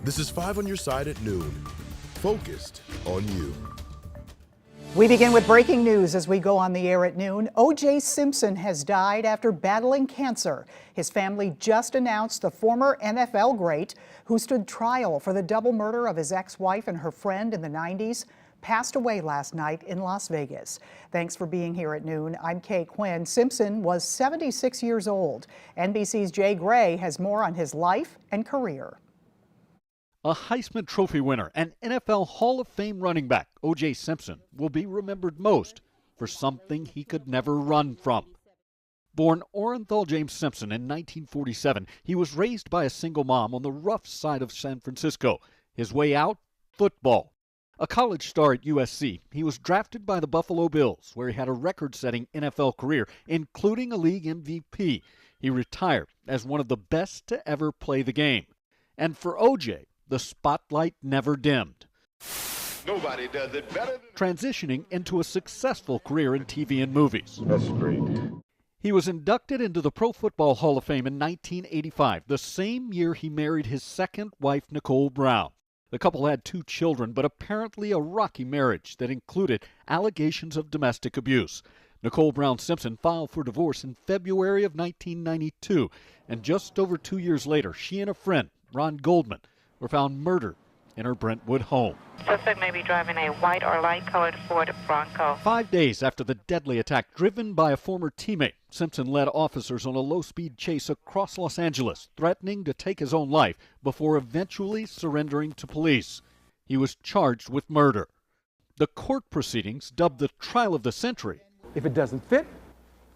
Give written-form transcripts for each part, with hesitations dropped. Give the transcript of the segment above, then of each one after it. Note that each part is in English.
This is 5 on your side at noon. Focused on you. We begin with breaking news as we go on the air at noon. O.J. Simpson has died after battling cancer. His family just announced the former NFL great, who stood trial for the double murder of his ex-wife and her friend in the 90s, passed away last night in Las Vegas. Thanks for being here at noon. I'm Kay Quinn. Simpson was 76 years old. NBC's Jay Gray has more on his life and career. A Heisman Trophy winner and NFL Hall of Fame running back, O.J. Simpson, will be remembered most for something he could never run from. Born Orenthal James Simpson in 1947, he was raised by a single mom on the rough side of San Francisco. His way out? Football. A college star at USC, he was drafted by the Buffalo Bills, where he had a record-setting NFL career, including a league MVP. He retired as one of the best to ever play the game. And for O.J., the spotlight never dimmed. Nobody does it better than... Transitioning into a successful career in TV and movies. That's great. He was inducted into the Pro Football Hall of Fame in 1985, the same year he married his second wife, Nicole Brown. The couple had 2 children, but apparently a rocky marriage that included allegations of domestic abuse. Nicole Brown Simpson filed for divorce in February of 1992, and just over 2 years later, she and a friend, Ron Goldman, were found murdered in her Brentwood home. Suspect may be driving a white or light-colored Ford Bronco. 5 days after the deadly attack driven by a former teammate, Simpson led officers on a low-speed chase across Los Angeles, threatening to take his own life before eventually surrendering to police. He was charged with murder. The court proceedings, dubbed the trial of the century, if it doesn't fit,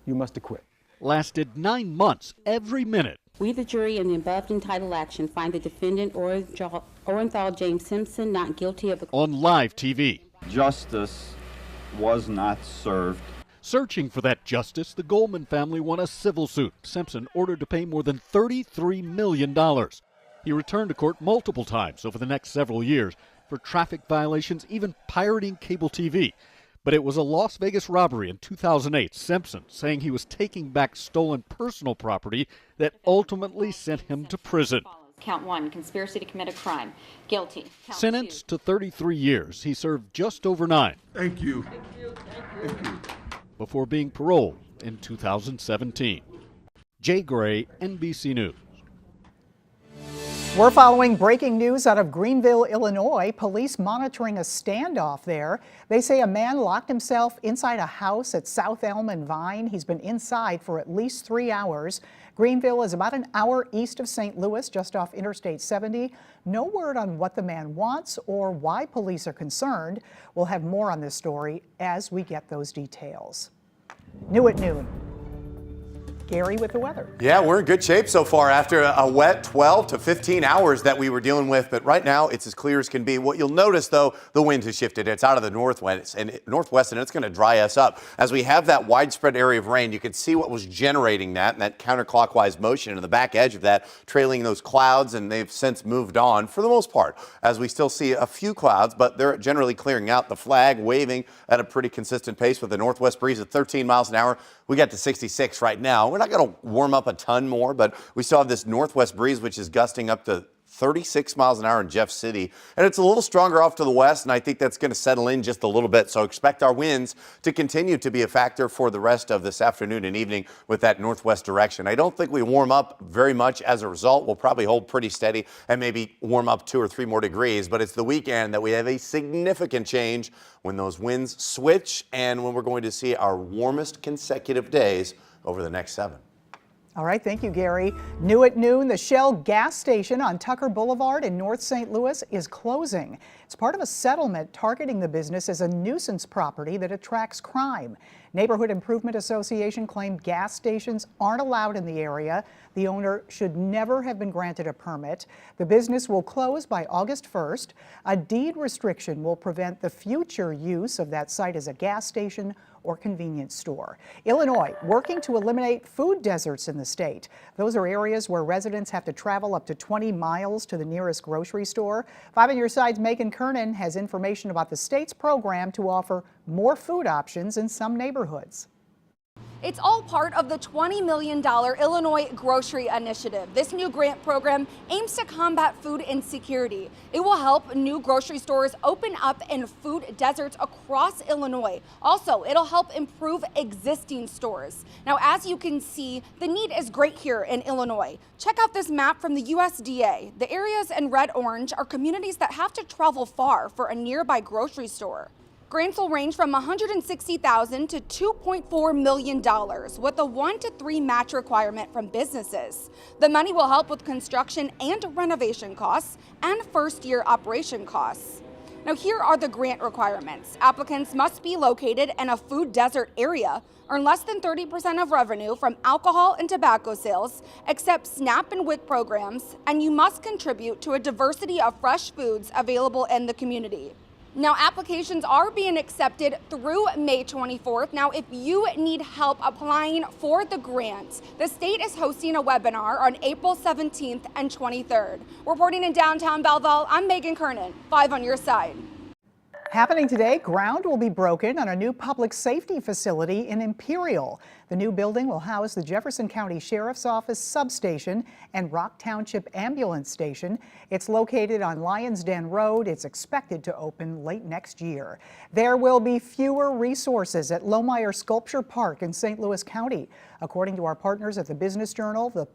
you must acquit. Lasted 9 months, every minute. We, the jury, in the above entitled action, find the defendant Orenthal James Simpson not guilty of the... On live TV. Justice was not served. Searching for that justice, the Goldman family won a civil suit. Simpson ordered to pay more than $33 million. He returned to court multiple times over the next several years for traffic violations, even pirating cable TV. But it was a Las Vegas robbery in 2008, Simpson saying he was taking back stolen personal property, that ultimately sent him to prison. Count 1, conspiracy to commit a crime. Guilty. Count Sentenced to 33 years, he served just over 9. Thank you. Before being paroled in 2017. Jay Gray, NBC News. We're following breaking news out of Greenville, Illinois. Police monitoring a standoff there. They say a man locked himself inside a house at South Elm and Vine. He's been inside for at least 3 hours. Greenville is about an hour east of St. Louis, just off Interstate 70. No word on what the man wants or why police are concerned. We'll have more on this story as we get those details. New at noon. Gary with the weather. Yeah, we're in good shape so far after a wet 12 to 15 hours that we were dealing with. But right now, it's as clear as can be. What you'll notice, though, the wind has shifted. It's out of the northwest, and it's going to dry us up. As we have that widespread area of rain, you can see what was generating that, and that counterclockwise motion, and the back edge of that trailing those clouds, and they've since moved on for the most part, as we still see a few clouds, but they're generally clearing out. The flag waving at a pretty consistent pace with a northwest breeze at 13 miles an hour. We got to 66 right now. We're not going to warm up a ton more, but we still have this northwest breeze, which is gusting up to 36 miles an hour in Jeff City. And it's a little stronger off to the west, and I think that's going to settle in just a little bit. So expect our winds to continue to be a factor for the rest of this afternoon and evening with that northwest direction. I don't think we warm up very much as a result. We'll probably hold pretty steady and maybe warm up 2 or 3 more degrees. But it's the weekend that we have a significant change when those winds switch and when we're going to see our warmest consecutive days over the next 7. All right, thank you, Gary. New at noon, the Shell gas station on Tucker Boulevard in North St. Louis is closing. It's part of a settlement targeting the business as a nuisance property that attracts crime. Neighborhood Improvement Association claimed gas stations aren't allowed in the area. The owner should never have been granted a permit. The business will close by August 1st. A deed restriction will prevent the future use of that site as a gas station or convenience store. Illinois working to eliminate food deserts in the state. Those are areas where residents have to travel up to 20 miles to the nearest grocery store. 5 on your side's Megan Kernan has information about the state's program to offer more food options in some neighborhoods. It's all part of the $20 million Illinois Grocery Initiative. This new grant program aims to combat food insecurity. It will help new grocery stores open up in food deserts across Illinois. Also, it'll help improve existing stores. Now, as you can see, the need is great here in Illinois. Check out this map from the USDA. The areas in red-orange are communities that have to travel far for a nearby grocery store. Grants will range from $160,000 to $2.4 million with a 1 to 3 match requirement from businesses. The money will help with construction and renovation costs and first-year operation costs. Now, here are the grant requirements. Applicants must be located in a food desert area, earn less than 30% of revenue from alcohol and tobacco sales, accept SNAP and WIC programs, and you must contribute to a diversity of fresh foods available in the community. Now, applications are being accepted through May 24th. Now, if you need help applying for the grant, the state is hosting a webinar on April 17th and 23rd. Reporting in downtown Belleville, I'm Megan Kernan, 5 on your side. Happening today, ground will be broken on a new public safety facility in Imperial. The new building will house the Jefferson County Sheriff's Office substation and Rock Township Ambulance Station. It's located on Lions Den Road. It's expected to open late next year. There will be fewer resources at Lohmeyer Sculpture Park in St. Louis County. According to our partners at the Business Journal, the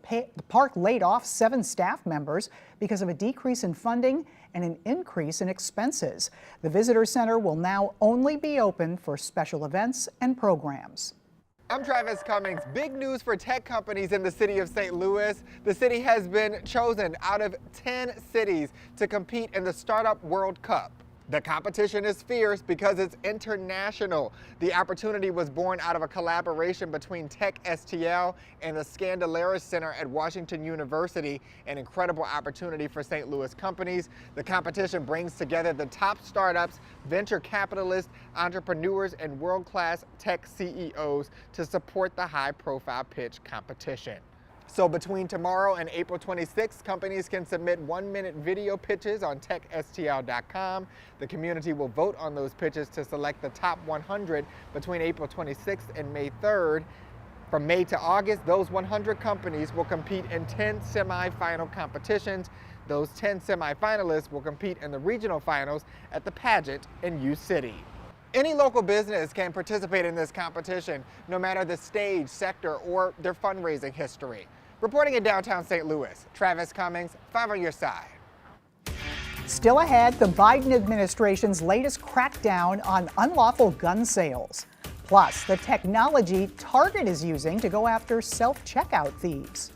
park laid off 7 staff members because of a decrease in funding and an increase in expenses. The visitor center will now only be open for special events and programs. I'm Travis Cummings. Big news for tech companies in the city of St. Louis. The city has been chosen out of 10 cities to compete in the Startup World Cup. The competition is fierce because it's international. The opportunity was born out of a collaboration between Tech STL and the Scandalaris Center at Washington University, an incredible opportunity for St. Louis companies. The competition brings together the top startups, venture capitalists, entrepreneurs, and world-class tech CEOs to support the high-profile pitch competition. So between tomorrow and April 26th, companies can submit 1-minute video pitches on techstl.com. The community will vote on those pitches to select the top 100 between April 26th and May 3rd. From May to August, those 100 companies will compete in 10 semifinal competitions. Those 10 semifinalists will compete in the regional finals at the pageant in U-City. Any local business can participate in this competition, no matter the stage, sector, or their fundraising history. Reporting in downtown St. Louis, Travis Cummings, 5 on your side. Still ahead, the Biden administration's latest crackdown on unlawful gun sales. Plus, the technology Target is using to go after self-checkout thieves.